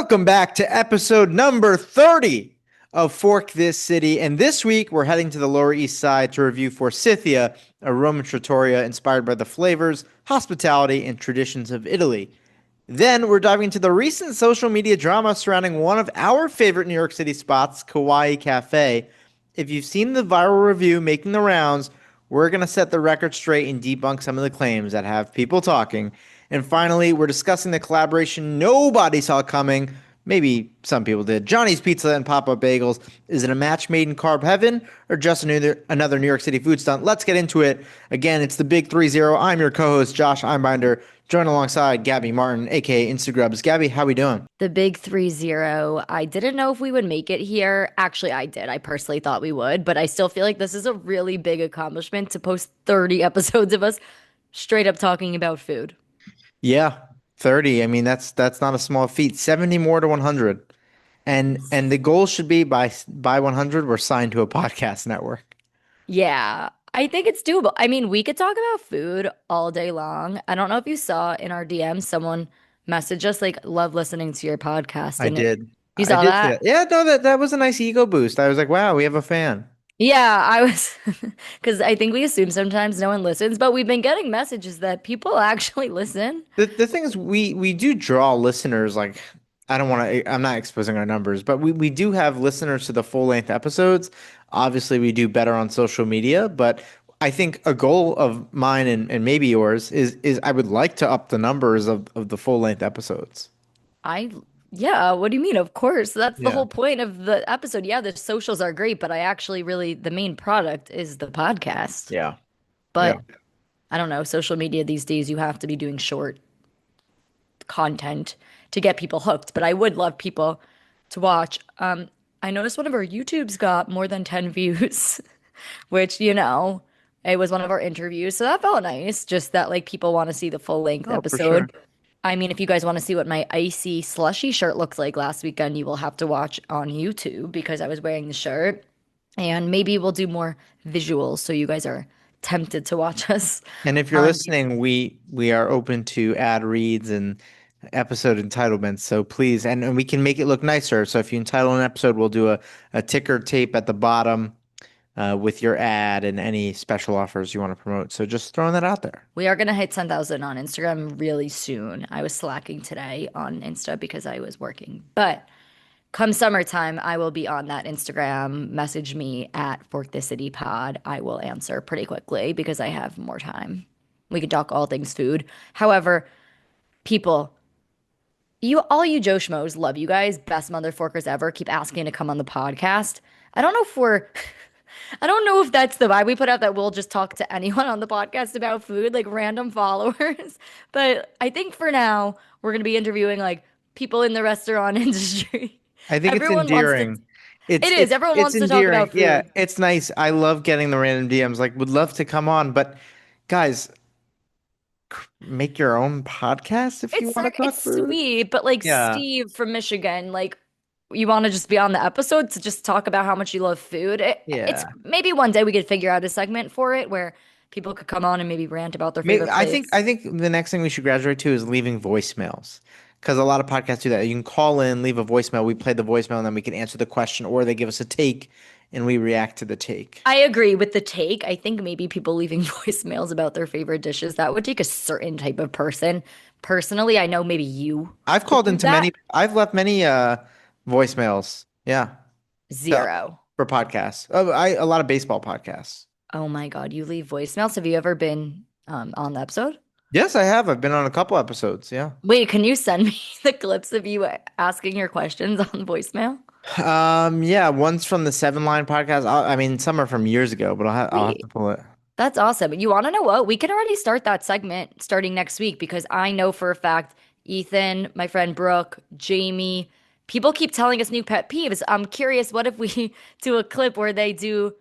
Welcome back to episode number 30 of Fork This City. And this week, we're heading to the Lower East Side to review Forsythia, a Roman trattoria inspired by the flavors, hospitality, and traditions of Italy. Then we're diving into the recent social media drama surrounding one of our favorite New York City spots, Kawaii Cafe. If you've seen the viral review making the rounds, we're going to set the record straight and debunk some of the claims that have people talking. And finally, we're discussing the collaboration nobody saw coming. Maybe some people did. Johnny's Pizza and PopUp Bagels. Is it a match made in carb heaven or just another New York City food stunt? Let's get into it. Again, it's the Big 3-0. I'm your co-host, Josh Einbinder, joined alongside Gabby Martin, aka Instagrubs. Gabby, how we doing? The big 3-0. I didn't know if we would make it here. Actually, I did. I personally thought we would, but I still feel like this is a really big accomplishment to post 30 episodes of us straight up talking about food. Yeah, 30. I mean, that's not a small feat. 70 more to 100. And the goal should be by 100, we're signed to a podcast network. Yeah, I think it's doable. I mean, we could talk about food all day long. I don't know if you saw in our DMs someone message us like, love listening to your podcast. I And it, did. you I saw did see that? that. Yeah, no, that was a nice ego boost. I was like, wow, we have a fan. Yeah, I was, because I think we assume sometimes no one listens, but we've been getting messages that people actually listen. The thing is, we do draw listeners. Like, I don't want to. I'm not exposing our numbers, but we do have listeners to the full length episodes. Obviously, we do better on social media, but I think a goal of mine and maybe yours is I would like to up the numbers of the full length episodes. I, yeah, what do you mean? Of course. That's the Yeah. whole point of the episode. Yeah, the socials are great, but I actually really, the main product is the podcast. Yeah. Yeah. But I don't know, social media these days, you have to be doing short content to get people hooked. But I would love people to watch. I noticed one of our YouTubes got more than 10 views, which, it was one of our interviews. So that felt nice. Just that like people want to see the full length Oh, for sure. episode. I mean, if you guys want to see what my icy slushy shirt looks like last weekend, you will have to watch on YouTube because I was wearing the shirt. And maybe we'll do more visuals so you guys are tempted to watch us And if you're on. listening, we are open to ad reads and episode entitlements. So please, and we can make it look nicer. So if you entitle an episode, we'll do a ticker tape at the bottom with your ad and any special offers you want to promote. So just throwing that out there. We are going to hit 10,000 on Instagram really soon. I was slacking today on Insta because I was working. But come summertime, I will be on that Instagram. Message me at Fork the City Pod. I will answer pretty quickly because I have more time. We could talk all things food. However, people, all you Joe Schmoes, love you guys. Best motherforkers ever. Keep asking to come on the podcast. I don't know if we're I don't know if that's the vibe we put out that we'll just talk to anyone on the podcast about food, like random followers. But I think for now, we're going to be interviewing like people in the restaurant industry. I think it's Everyone wants to, endearing. It's it is, it's everyone it's wants to talk endearing. about Yeah, food. it's nice. I love getting the random DMs. Like, would love to come on, but guys, make your own podcast if you want to It's talk food. sweet, but like Yeah. Steve from Michigan, like you want to just be on the episode to just talk about how much you love food. It's Yeah. maybe one day we could figure out a segment for it where people could come on and maybe rant about their Maybe favorite I think place. I think the next thing we should graduate to is leaving voicemails. Because a lot of podcasts do that. You can call in, leave a voicemail. We play the voicemail, and then we can answer the question, or they give us a take, and we react to the take. I agree with the take. I think maybe people leaving voicemails about their favorite dishes, that would take a certain type of person. Personally, I know maybe you I've would called do into that. many. I've left many voicemails. Yeah, uh, Zero. for podcasts. A lot of baseball podcasts. Oh my God, you leave voicemails. Have you ever been on the episode? Yes, I have. I've been on a couple episodes. Yeah. Wait, can you send me the clips of you asking your questions on voicemail? Yeah. One's from the Seven Line podcast. I mean, some are from years ago, but I'll have to Wait, pull it. that's awesome. You want to know what? We can already start that segment starting next week because I know for a fact Ethan, my friend Brooke, Jamie, people keep telling us new pet peeves. I'm curious, what if we do a clip where they do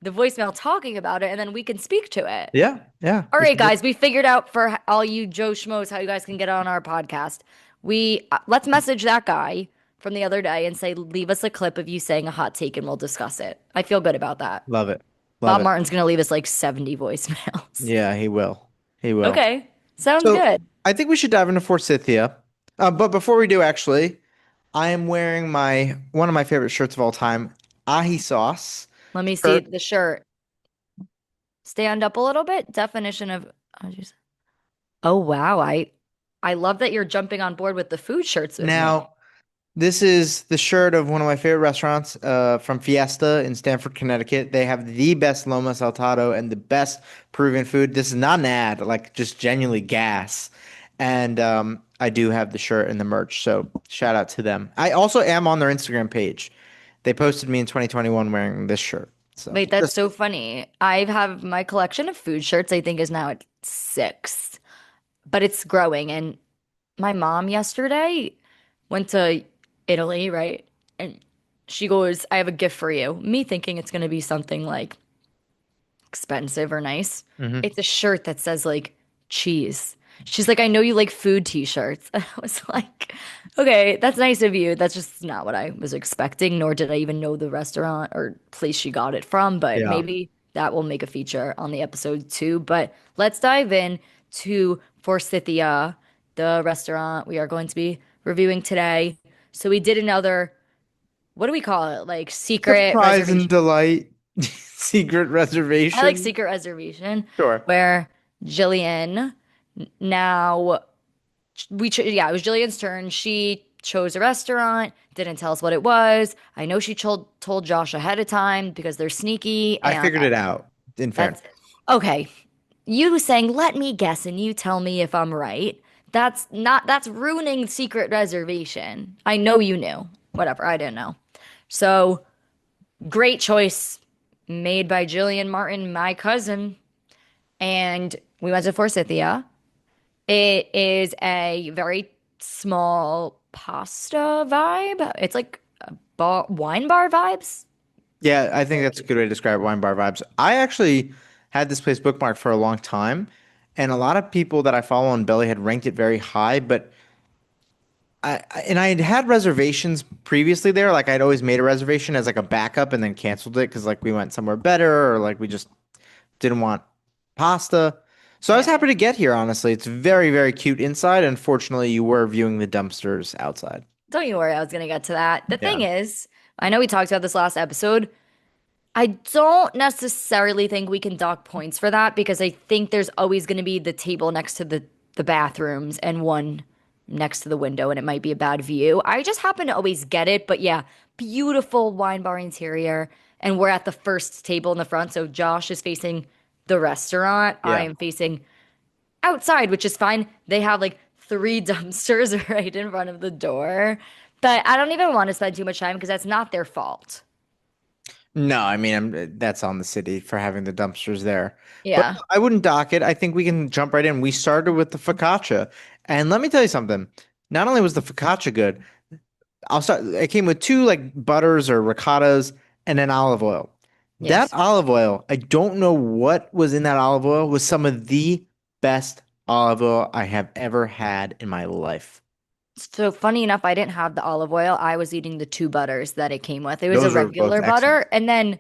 the voicemail talking about it and then we can speak to it? Yeah. Yeah. All We right, should do. guys, we figured out for all you Joe Schmoes how you guys can get on our podcast. We let's message that guy from the other day and say, leave us a clip of you saying a hot take and we'll discuss it. I feel good about that. Love it. Love Bob it. Martin's gonna leave us like 70 voicemails. Yeah, he will. He will. Okay, sounds So good. I think we should dive into Forsythia. But before we do, actually, I am wearing my one of my favorite shirts of all time, ahi sauce Let me see shirt. the shirt. Stand up a little bit. Definition of oh wow. I love that you're jumping on board with the food shirts with me. Now, this is the shirt of one of my favorite restaurants from Fiesta in Stamford, Connecticut. They have the best lomo saltado and the best Peruvian food. This is not an ad, like just genuinely gas. And I do have the shirt and the merch, so shout out to them. I also am on their Instagram page. They posted me in 2021 wearing this shirt. So Wait, that's just so funny. I have my collection of food shirts, I think is now at six, but it's growing. And my mom yesterday went to Italy, right? And she goes, I have a gift for you. Me thinking it's going to be something like expensive or nice. Mhm. It's a shirt that says like cheese. She's like, I know you like food t-shirts. And I was like, okay, that's nice of you. That's just not what I was expecting, nor did I even know the restaurant or place she got it from, but Yeah. maybe that will make a feature on the episode too. But let's dive in to Forsythia, the restaurant we are going to be reviewing today. So we did another, what do we call it? Like secret Surprise and reservation. delight. Secret I like reservation. Secret Reservation, Sure. where Jillian now yeah, it was Jillian's turn. She chose a restaurant, didn't tell us what it was. I know she told Josh ahead of time because they're sneaky, I and figured it out, in fairness. that's okay. You saying let me guess and you tell me if I'm right. That's ruining Secret Reservation. I know you knew. Whatever, I didn't know. So great choice made by Jillian Martin, my cousin. And we went to Forsythia. It is a very small pasta vibe. It's like wine bar vibes. Yeah, I think Very that's a cute. good way to describe wine bar vibes. I actually had this place bookmarked for a long time, and a lot of people that I follow on Belly had ranked it very high, but and I had reservations previously there. Like I'd always made a reservation as like a backup and then canceled it because like we went somewhere better or like we just didn't want pasta. So I was Yeah. happy to get here, honestly. It's very, very cute inside. Unfortunately, you were viewing the dumpsters outside. Don't you worry, I was gonna get to that. The thing Yeah. is, I know we talked about this last episode. I don't necessarily think we can dock points for that because I think there's always going to be the table next to the bathrooms and one next to the window, and it might be a bad view. I just happen to always get it, but yeah, beautiful wine bar interior, and we're at the first table in the front, so Josh is facing the restaurant. I Yeah. am facing outside, which is fine. They have like three dumpsters right in front of the door, but I don't even want to spend too much time because that's not their fault. No, I mean, that's on the city for having the dumpsters there. But Yeah. I wouldn't dock it. I think we can jump right in. We started with the focaccia. And let me tell you something. Not only was the focaccia good, I'll start. It came with two like butters or ricottas and then olive oil. That Yes. olive oil, I don't know what was in that olive oil, was some of the best olive oil I have ever had in my life. So funny enough, I didn't have the olive oil. I was eating the two butters that it came with. It was a Those are both regular excellent. butter, and then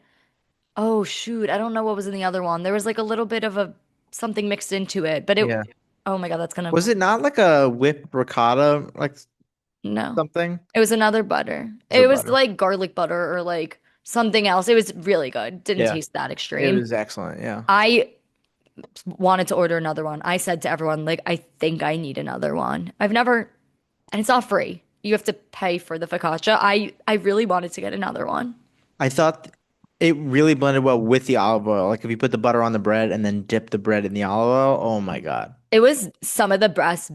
oh shoot, I don't know what was in the other one. There was like a little bit of a something mixed into it, but it Yeah. oh my God, that's gonna Was it not like a whipped ricotta, like no. something? It It was another butter. was a It was butter. like garlic butter or like something else. It was really good. Didn't Yeah. taste that It extreme. was excellent. Yeah. I wanted to order another one. I said to everyone, like, I think I need another one. I've never, and it's not free. You have to pay for the focaccia. I really wanted to get another one. I thought it really blended well with the olive oil. Like if you put the butter on the bread and then dip the bread in the olive oil, oh my God. It was some of the best,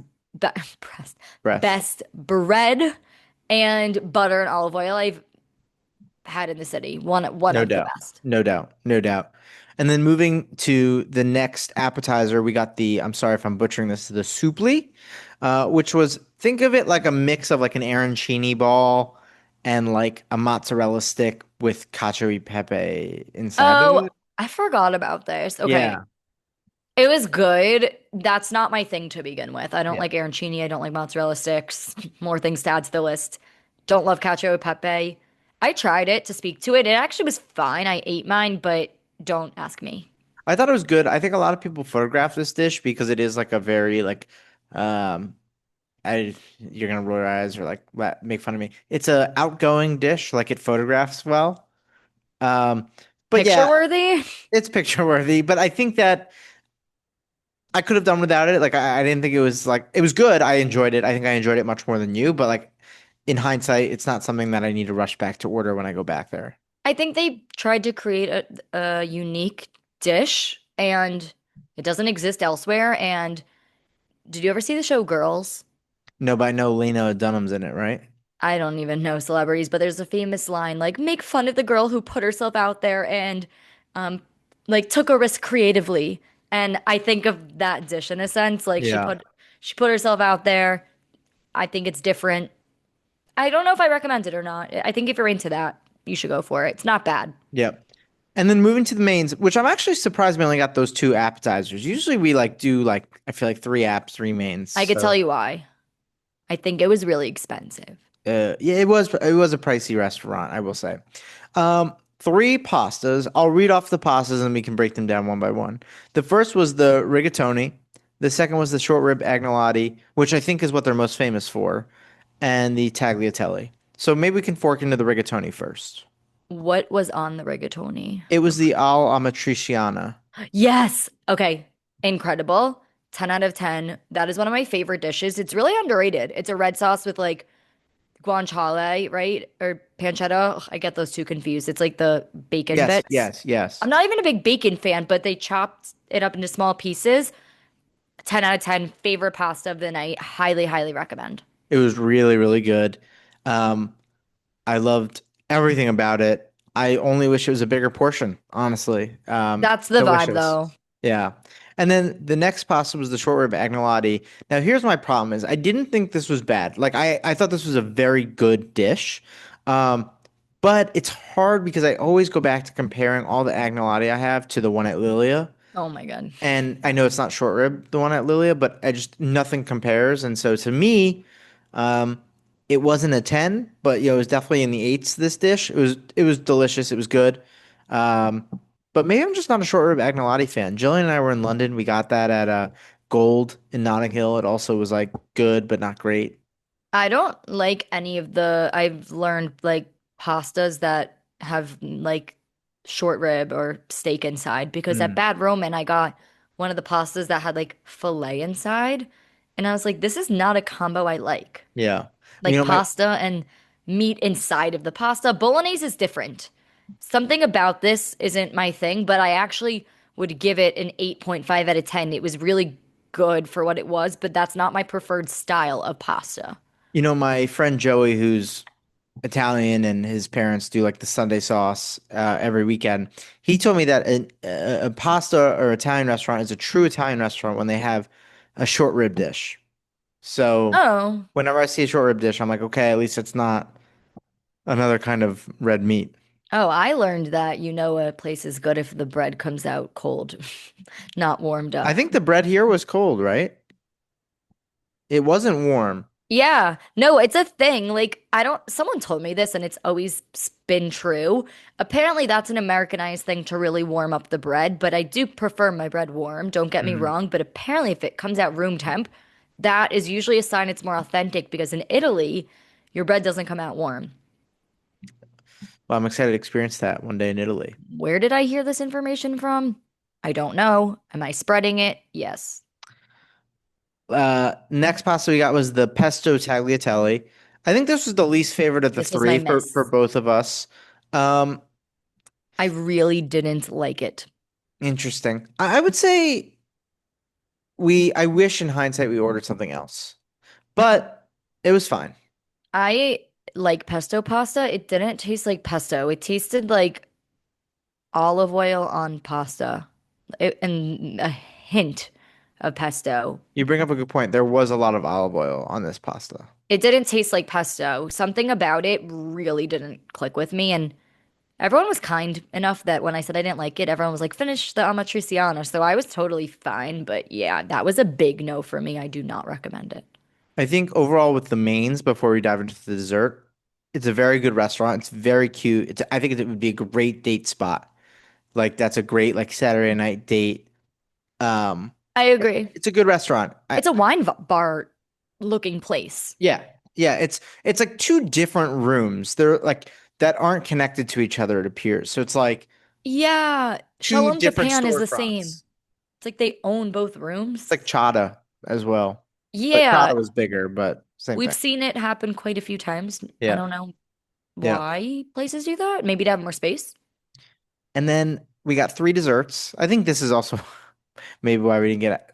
Breath. best bread and butter and olive oil I've had in the city. One No of the doubt. best. No doubt. No doubt. And then moving to the next appetizer, we got I'm sorry if I'm butchering this, the soupli, which was, think of it like a mix of like an arancini ball and like a mozzarella stick with cacio e pepe inside of Oh, it. I forgot about this. Okay. Yeah. It was good. That's not my thing to begin with. I don't Yeah. like arancini. I don't like mozzarella sticks. More things to add to the list. Don't love cacio e pepe. I tried it to speak to it. It actually was fine. I ate mine, but don't ask me. I thought it was good. I think a lot of people photograph this dish because it is like a very like um you're gonna roll your eyes or like make fun of me. It's a outgoing dish, like it photographs well. Um, but Picture yeah, worthy? it's picture worthy. But I think that I could have done without it. Like I didn't think it was like it was good. I enjoyed it. I think I enjoyed it much more than you. But like in hindsight, it's not something that I need to rush back to order when I go back there. I think they tried to create a unique dish and it doesn't exist elsewhere. And did you ever see the show Girls? No, but I know Lena Dunham's in it, right? I don't even know celebrities, but there's a famous line like make fun of the girl who put herself out there and um like took a risk creatively. And I think of that dish in a sense, like Yeah. she put herself out there. I think it's different. I don't know if I recommend it or not. I think if you're into that, you should go for it. It's not bad. Yep. And then moving to the mains, which I'm actually surprised we only got those two appetizers. Usually we like do like I feel like three apps, three mains. I could tell So you why. I think it was really expensive. yeah, it was a pricey restaurant, I will say. Three pastas. I'll read off the pastas and we can break them down one by one. The first was the rigatoni. The second was the short rib agnolotti, which I think is what they're most famous for, and the tagliatelle. So maybe we can fork into the rigatoni first. What was on the rigatoni? It was the al amatriciana. Yes. Okay. Incredible. 10 out of 10. That is one of my favorite dishes. It's really underrated. It's a red sauce with like guanciale, right? Or pancetta. Ugh, I get those two confused. It's like the bacon Yes, bits. yes, yes. I'm not even a big bacon fan, but they chopped it up into small pieces. 10 out of 10. Favorite pasta of the night. Highly, highly recommend. It was really, really good. Um, I loved everything about it. I only wish it was a bigger portion, honestly. That's the vibe, Delicious. though. Yeah. And then the next pasta was the short rib agnolotti. Now, here's my problem is I didn't think this was bad. Like I thought this was a very good dish. Um, but it's hard because I always go back to comparing all the agnolotti I have to the one at Lilia. Oh my God. And I know it's not short rib, the one at Lilia, but I just nothing compares. And so to me, um, it wasn't a 10, but it was definitely in the eights, this dish. It was delicious, it was good. Um, but maybe I'm just not a short rib agnolotti fan. Jillian and I were in London. We got that at Gold in Notting Hill. It also was like good, but not great. I don't like any of I've learned like pastas that have like short rib or steak inside because at Mm, Bad Roman I got one of the pastas that had like filet inside and I was like, this is not a combo I like. yeah. Like My pasta and meat inside of the pasta. Bolognese is different. Something about this isn't my thing, but I actually would give it an 8.5 out of 10. It was really good for what it was, but that's not my preferred style of pasta. my friend Joey, who's Italian and his parents do like the Sunday sauce every weekend. He told me that a pasta or Italian restaurant is a true Italian restaurant when they have a short rib dish. So Oh. whenever I see a short rib dish, I'm like, okay, at least it's not another kind of red meat. Oh, I learned that you know a place is good if the bread comes out cold, not warmed I up. think the bread here was cold, right? It wasn't warm. Yeah, no, it's a thing. Like, I don't, someone told me this and it's always been true. Apparently, that's an Americanized thing to really warm up the bread, but I do prefer my bread warm. Don't get me Mhm. wrong. But apparently, if it comes out room temp, that is usually a sign it's more authentic because in Italy, your bread doesn't come out warm. Well, I'm excited to experience that one day in Italy. Where did I hear this information from? I don't know. Am I spreading it? Yes. Next pasta we got was the pesto tagliatelle. I think this was the least favorite of the This was my three for miss. both of us. Um, I really didn't like it. Interesting. I would say I wish in hindsight we ordered something else, but it was fine. I like pesto pasta. It didn't taste like pesto. It tasted like olive oil on pasta and a hint of pesto. You bring up a good point. There was a lot of olive oil on this pasta. It didn't taste like pesto. Something about it really didn't click with me. And everyone was kind enough that when I said I didn't like it, everyone was like, finish the amatriciana. So I was totally fine. But yeah, that was a big no for me. I do not recommend it. I think overall with the mains, before we dive into the dessert, it's a very good restaurant. It's very cute. I think it would be a great date spot. Like that's a great like Saturday night date. Um, I agree. it's a good restaurant. It's a wine bar. looking place. Yeah. Yeah, it's like two different rooms. They're like that aren't connected to each other, it appears. So it's like Yeah, two Shalom different Japan is the same. storefronts. It's like they own both It's rooms. like Chata as well. But Yeah, Chata was bigger, but same we've thing. seen it happen quite a few times. I Yeah. don't know Yeah. why places do that. Maybe to have more space. And then we got three desserts. I think this is also maybe why we didn't get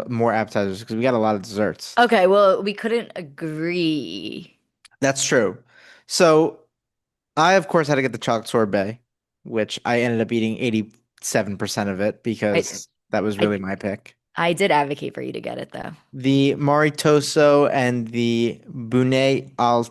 more appetizers because we got a lot of desserts. Okay, well, we couldn't agree. That's true. So I, of course, had to get the chocolate sorbet, which I ended up eating 87% of it I, because that was I, really my pick. I did advocate for you to get it though. The maritoso and the Bunet al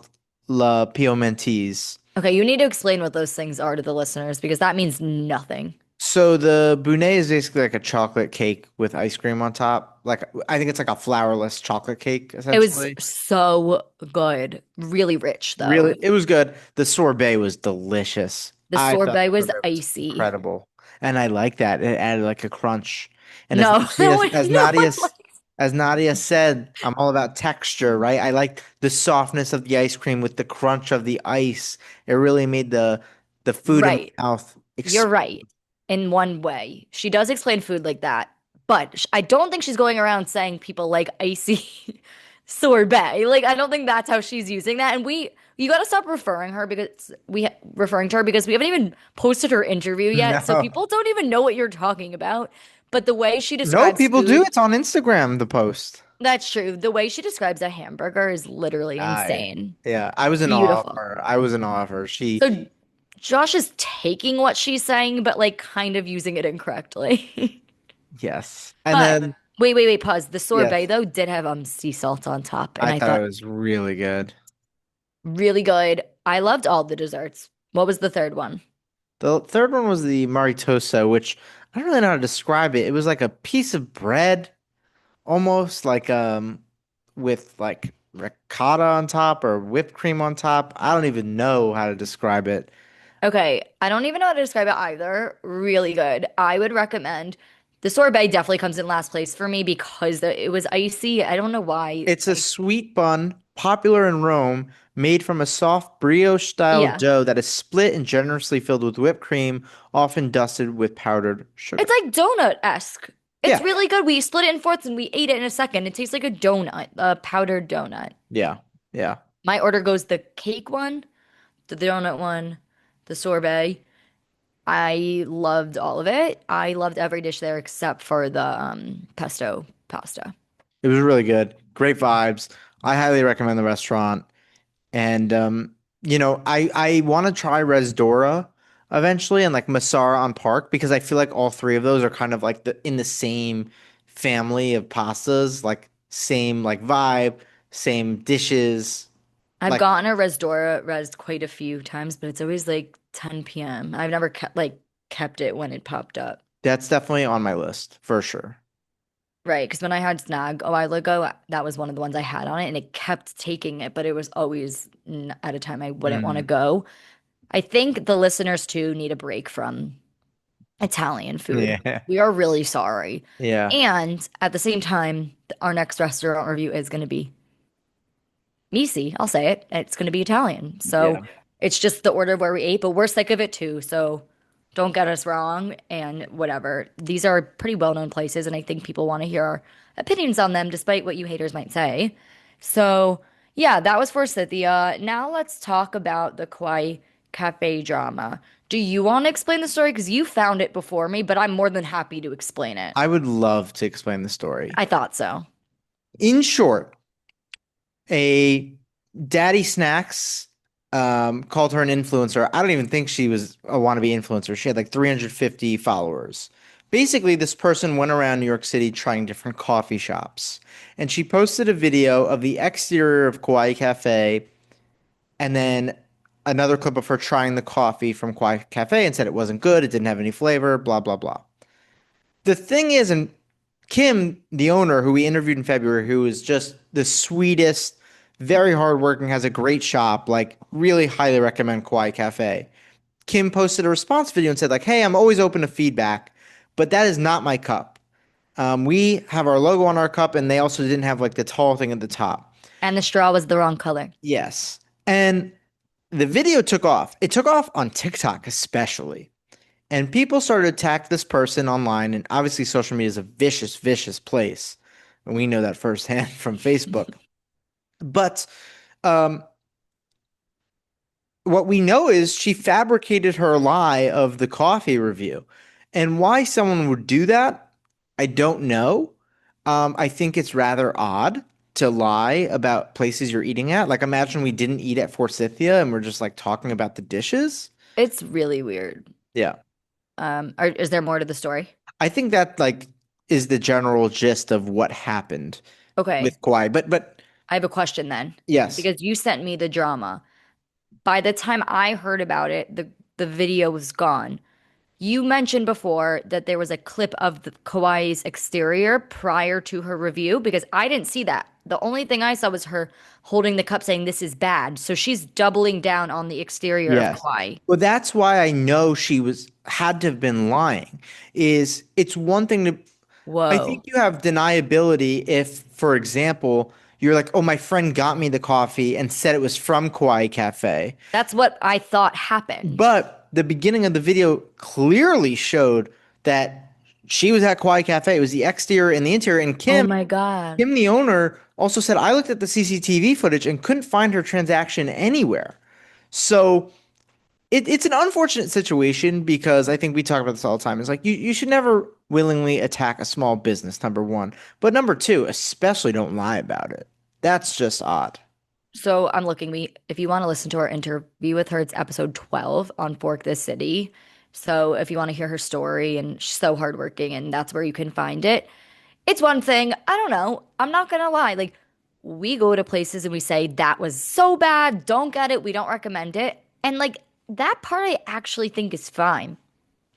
la Piemontese. Okay, you need to explain what those things are to the listeners because that means nothing. So the Bunet is basically like a chocolate cake with ice cream on top. Like I think it's like a flourless chocolate cake, It was essentially. so good. Really rich though. Really, it was good. The sorbet was delicious. The I thought sorbet the was sorbet was icy. incredible, and I like that. It added like a crunch. And as No, Nadia, as no one Nadia, likes. as Nadia said, I'm all about texture, right? I like the softness of the ice cream with the crunch of the ice. It really made the food in Right. my mouth You're explode. right in one way. She does explain food like that, but I don't think she's going around saying people like icy sorbet. Like I don't think that's how she's using that. And you got to stop referring to her because we haven't even posted her interview yet, so No, people don't even know what you're talking about. But the way she no, describes people do. food, It's on Instagram, the post. that's true. The way she describes a hamburger is literally I, insane. yeah, I was in awe of Beautiful. her. I was in awe of her. She, So Josh is taking what she's saying, but like kind of using it incorrectly. yes. And But then, wait, pause. The sorbet yes, though did have sea salt on top, and I I thought it thought was really good. really good. I loved all the desserts. What was the third one? The third one was the maritosa, which I don't really know how to describe it. It was like a piece of bread, almost like with like ricotta on top or whipped cream on top. I don't even know how to describe it. Okay, I don't even know how to describe it either. Really good. I would recommend the sorbet definitely comes in last place for me because it was icy. I don't know why. It's a sweet bun, popular in Rome, made from a soft brioche-style Yeah. dough that is split and generously filled with whipped cream, often dusted with powdered It's sugar. like donut-esque. It's Yeah, really good. We split it in fourths and we ate it in a second. It tastes like a donut, a powdered donut. yeah, yeah. My order goes the cake one, the donut one, the sorbet. I loved all of it. I loved every dish there except for the pesto pasta. It was really good. Great vibes. I highly recommend the restaurant. And I want to try Resdora eventually and like Masara on Park because I feel like all three of those are kind of like the in the same family of pastas, like same like vibe, same dishes. I've Like gotten a Resdora res quite a few times, but it's always like 10 p.m. I've never kept it when it popped up. that's definitely on my list for sure. Right, because when I had Snag a while ago, that was one of the ones I had on it, and it kept taking it, but it was always at a time I wouldn't want to Mm. go. I think the listeners too need a break from Italian food. Yeah. We are really sorry. Yeah. And at the same time, our next restaurant review is going to be Misi. I'll say it. It's going to be Italian. So Yeah. it's just the order where we ate, but we're sick of it too. So don't get us wrong and whatever. These are pretty well-known places, and I think people want to hear our opinions on them, despite what you haters might say. So yeah, that was Forsythia. Now let's talk about the Kawaii Cafe drama. Do you want to explain the story? Because you found it before me, but I'm more than happy to explain it. I would love to explain the story. I thought so. In short, a Daddy Snacks called her an influencer. I don't even think she was a wannabe influencer. She had like 350 followers. Basically, this person went around New York City trying different coffee shops. And she posted a video of the exterior of Kawaii Cafe and then another clip of her trying the coffee from Kawaii Cafe and said it wasn't good, it didn't have any flavor, blah, blah, blah. The thing is, and Kim, the owner who we interviewed in February, who is just the sweetest, very hardworking, has a great shop, like really highly recommend Kawaii Cafe. Kim posted a response video and said, like, hey, I'm always open to feedback, but that is not my cup. We have our logo on our cup, and they also didn't have like the tall thing at the top. And the straw was the wrong color. Yes. And the video took off. It took off on TikTok, especially. And people started to attack this person online. And obviously, social media is a vicious, vicious place. And we know that firsthand from Facebook. But um, what we know is she fabricated her lie of the coffee review. And why someone would do that, I don't know. I think it's rather odd to lie about places you're eating at. Like, imagine we didn't eat at Forsythia and we're just like talking about the dishes. It's really weird. Yeah. Is there more to the story? I think that like is the general gist of what happened Okay, with Kawaii. But I have a question then, yes. because you sent me the drama. By the time I heard about it, the video was gone. You mentioned before that there was a clip of the Kawaii's exterior prior to her review because I didn't see that. The only thing I saw was her holding the cup saying this is bad. So she's doubling down on the exterior of Yes. Kauai. Well, that's why I know she was had to have been lying. Is it's one thing to I think Whoa. you have deniability if, for example, you're like, oh, my friend got me the coffee and said it was from Kawaii Cafe. That's what I thought happened. But the beginning of the video clearly showed that she was at Kawaii Cafe. It was the exterior and the interior. And Oh my God. Kim, the owner, also said, I looked at the CCTV footage and couldn't find her transaction anywhere. So it's an unfortunate situation because I think we talk about this all the time. It's like you should never willingly attack a small business, number one. But number two, especially don't lie about it. That's just odd. So I'm looking. If you want to listen to our interview with her, it's episode 12 on Fork This City. So if you want to hear her story, and she's so hardworking, and that's where you can find it. It's one thing. I don't know. I'm not gonna lie. Like, we go to places and we say that was so bad. Don't get it. We don't recommend it. And like that part, I actually think is fine.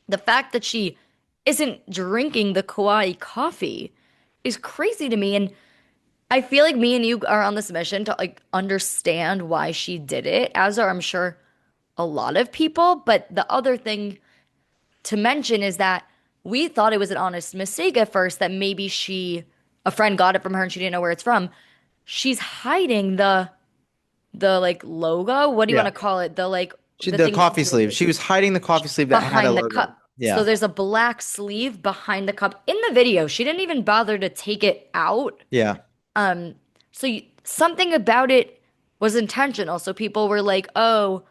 The fact that she isn't drinking the Kauai coffee is crazy to me. And I feel like me and you are on this mission to like understand why she did it, as are I'm sure a lot of people. But the other thing to mention is that we thought it was an honest mistake at first, that maybe a friend got it from her and she didn't know where it's from. She's hiding the like logo. What do you want Yeah. to call it? The like the The thing that coffee sleeve. She was hiding the coffee sleeve that had a behind the logo. cup. So Yeah. there's a black sleeve behind the cup in the video. She didn't even bother to take it out. Yeah. So something about it was intentional. So people were like, "Oh,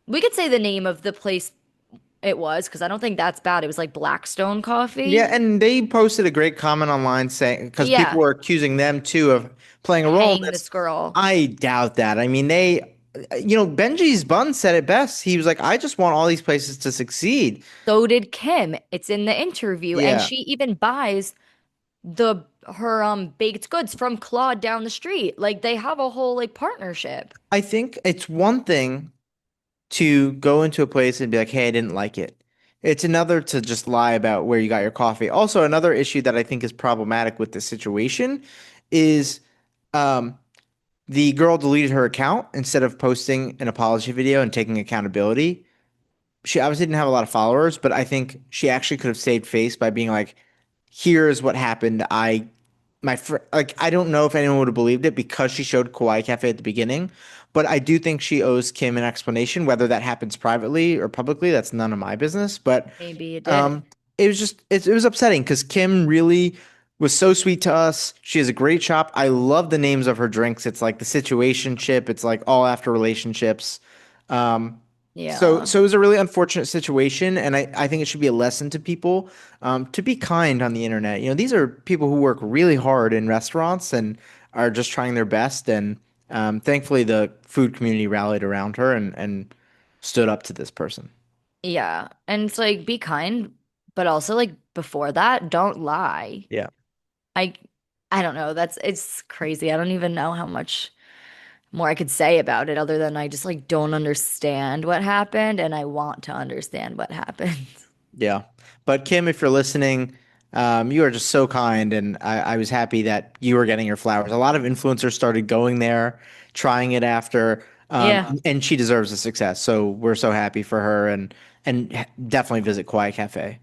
we could say the name of the place it was because I don't think that's bad. It was like Blackstone Yeah, Coffee." and they posted a great comment online saying because people Yeah, were accusing them too of playing a role in hang this. this girl. I doubt that. I mean, Benji's Bun said it best. He was like, I just want all these places to succeed. So did Kim. It's in the interview, and Yeah. she even buys the her baked goods from Claude down the street. Like they have a whole like partnership. I think it's one thing to go into a place and be like, hey, I didn't like it. It's another to just lie about where you got your coffee. Also, another issue that I think is problematic with this situation is um, the girl deleted her account instead of posting an apology video and taking accountability. She obviously didn't have a lot of followers, but I think she actually could have saved face by being like, here's what happened. I don't know if anyone would have believed it because she showed Kawaii Cafe at the beginning, but I do think she owes Kim an explanation. Whether that happens privately or publicly, that's none of my business. But Maybe it did. um, it was upsetting because Kim really was so sweet to us. She has a great shop. I love the names of her drinks. It's like the Situation Chip. It's like all after relationships. Um, Yeah. so it was a really unfortunate situation, and I think it should be a lesson to people to be kind on the internet. These are people who work really hard in restaurants and are just trying their best. And thankfully, the food community rallied around her and stood up to this person. Yeah. And it's like be kind, but also like before that, don't lie. Yeah. I I don't know. It's crazy. I don't even know how much more I could say about it other than I just like don't understand what happened and I want to understand what happened. Yeah. But Kim, if you're listening, you are just so kind, and I was happy that you were getting your flowers. A lot of influencers started going there, trying it after, Yeah. and she deserves a success. So we're so happy for her, and definitely visit Kawaii Cafe.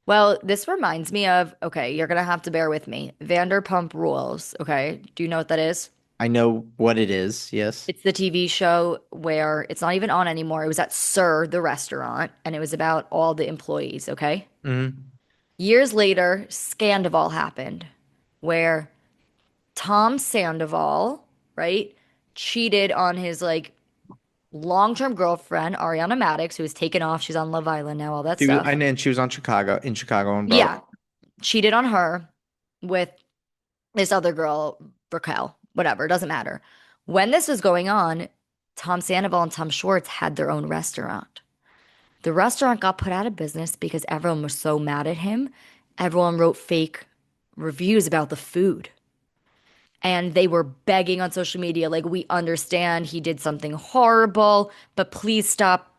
Well, this reminds me of, okay, you're gonna have to bear with me. Vanderpump Rules, okay? Do you know what that is? I know what it is. Yes. It's the TV show where it's not even on anymore. It was at Sir, the restaurant, and it was about all the employees, okay? Hmm. Years later, Scandival happened, where Tom Sandoval, right, cheated on his like long-term girlfriend, Ariana Madix, who was taken off. She's on Love Island now, all that She was, stuff. and she was on Chicago on Broadway. Yeah, cheated on her with this other girl, Raquel, whatever, doesn't matter. When this was going on, Tom Sandoval and Tom Schwartz had their own restaurant. The restaurant got put out of business because everyone was so mad at him. Everyone wrote fake reviews about the food. And they were begging on social media, like, we understand he did something horrible, but please stop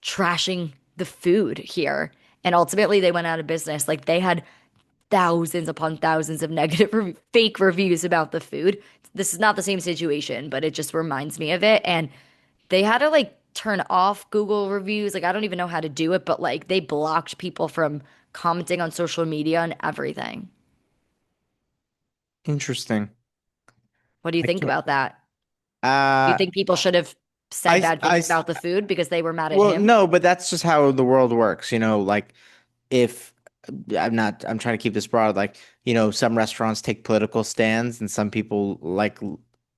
trashing the food here. And ultimately, they went out of business. Like, they had thousands upon thousands of negative fake reviews about the food. This is not the same situation, but it just reminds me of it. And they had to like turn off Google reviews. Like I don't even know how to do it, but like they blocked people from commenting on social media and everything. Interesting. What do you I think can't. about that? Do you Uh, think people should have said bad I, things about the food because they were mad at well, him? no, but that's just how the world works. Like if I'm trying to keep this broad, like, some restaurants take political stands and some people like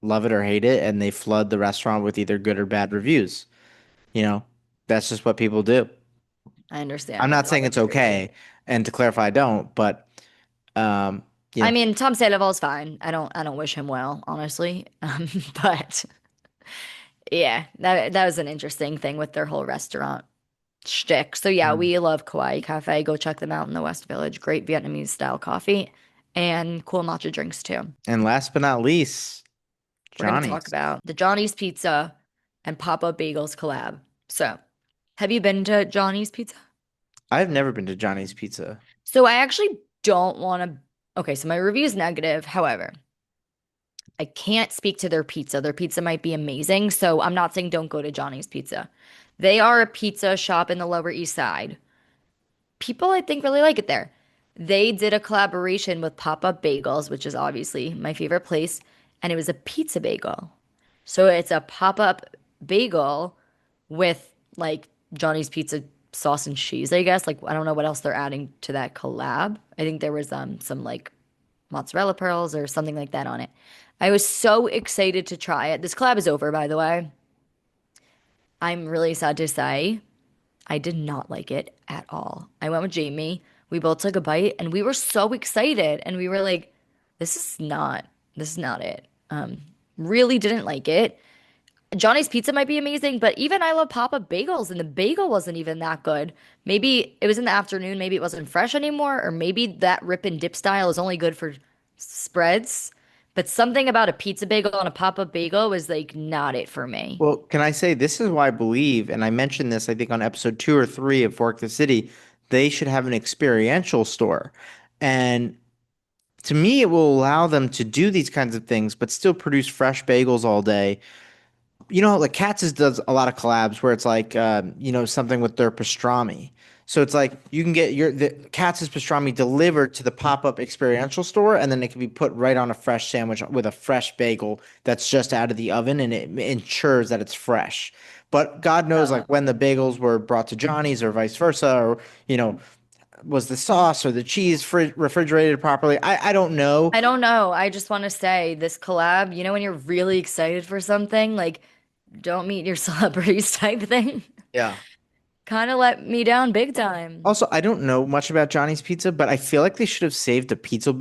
love it or hate it and they flood the restaurant with either good or bad reviews. You know, that's just what people do. I I'm understand. not No, saying it's that's crazy. okay. And to clarify, I don't, but, um, you I know, mean, Tom Sandoval's fine. I don't wish him well, honestly. But yeah, that was an interesting thing with their whole restaurant shtick. So yeah, Mm. we love Kawaii Cafe. Go check them out in the West Village. Great Vietnamese style coffee and cool matcha drinks too. And last but not least, We're gonna talk Johnny's. about the Johnny's Pizza and PopUp Bagels collab. So, have you been to Johnny's Pizza? I've never been to Johnny's Pizza. So I actually don't want to. Okay, so my review is negative. However, I can't speak to their pizza. Their pizza might be amazing. So I'm not saying don't go to Johnny's Pizza. They are a pizza shop in the Lower East Side. People I think really like it there. They did a collaboration with PopUp Bagels, which is obviously my favorite place, and it was a pizza bagel. So it's a pop-up bagel with like Johnny's Pizza sauce and cheese, I guess. Like I don't know what else they're adding to that collab. I think there was some like mozzarella pearls or something like that on it. I was so excited to try it. This collab is over, by the way. I'm really sad to say. I did not like it at all. I went with Jamie. We both took a bite and we were so excited and we were like, this is not it. Really didn't like it. Johnny's Pizza might be amazing, but even I love Papa Bagels and the bagel wasn't even that good. Maybe it was in the afternoon, maybe it wasn't fresh anymore, or maybe that rip and dip style is only good for spreads. But something about a pizza bagel and a Papa Bagel was like not it for me. Well, can I say this is why I believe, and I mentioned this, I think, on episode 2 or 3 of Fork the City, they should have an experiential store. And to me, it will allow them to do these kinds of things, but still produce fresh bagels all day. Like Katz's does a lot of collabs where it's like, something with their pastrami. So it's like you can get the Katz's pastrami delivered to the pop-up experiential store, and then it can be put right on a fresh sandwich with a fresh bagel that's just out of the oven, and it ensures that it's fresh. But God knows, like when the bagels were brought to Johnny's or vice versa, or was the sauce or the cheese refrigerated properly? I don't know. I don't know. I just want to say this collab, when you're really excited for something, like don't meet your celebrities type thing, Yeah. kind of let me down big time. Also, I don't know much about Johnny's Pizza, but I feel like they should have saved a pizza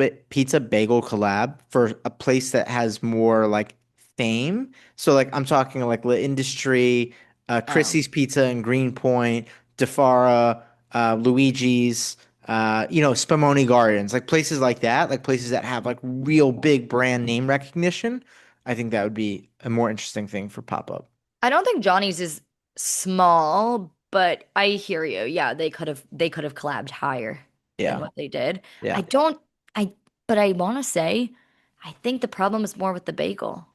bagel collab for a place that has more like fame. So like I'm talking like the industry, Oh. Chrissy's Pizza in Greenpoint, DeFara, Luigi's, Spumoni Gardens, like places like that, like places that have like real big brand name recognition. I think that would be a more interesting thing for pop-up. I don't think Johnny's is small, but I hear you. Yeah, they could have collabed higher than Yeah. what they did. I Yeah. don't I but I want to say I think the problem is more with the bagel.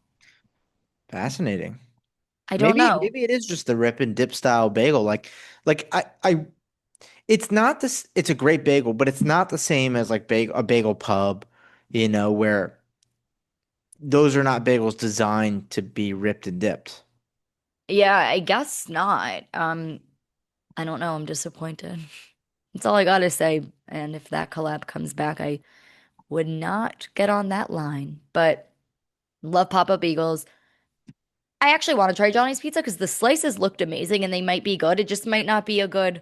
Fascinating. I don't Maybe know. maybe it is just the rip and dip style bagel. Like I it's not this it's a great bagel, but it's not the same as like a bagel pub, where those are not bagels designed to be ripped and dipped. Yeah, I guess not. I don't know. I'm disappointed. That's all I gotta say. And if that collab comes back, I would not get on that line. But love pop-up bagels. I actually want to try Johnny's Pizza because the slices looked amazing and they might be good. It just might not be a good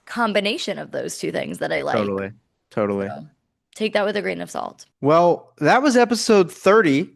combination of those two things that I like. Totally. Totally. So take that with a grain of salt. Well, that was episode 30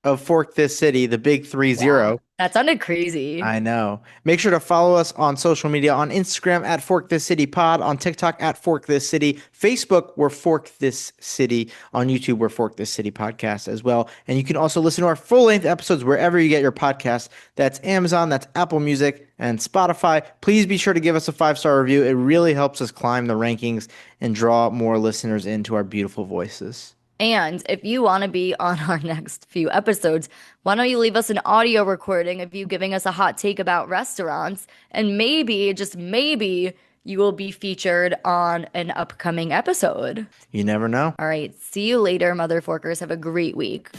of Fork This City, the big Wow. 30. That sounded crazy. I know. Make sure to follow us on social media on Instagram at Fork This City Pod, on TikTok at Fork This City, Facebook, we're Fork This City, on YouTube, we're Fork This City Podcast as well. And you can also listen to our full length episodes wherever you get your podcasts. That's Amazon, that's Apple Music, and Spotify. Please be sure to give us a 5-star review. It really helps us climb the rankings and draw more listeners into our beautiful voices. And if you want to be on our next few episodes, why don't you leave us an audio recording of you giving us a hot take about restaurants? And maybe, just maybe, you will be featured on an upcoming episode. You never know. All right. See you later, Motherforkers. Have a great week.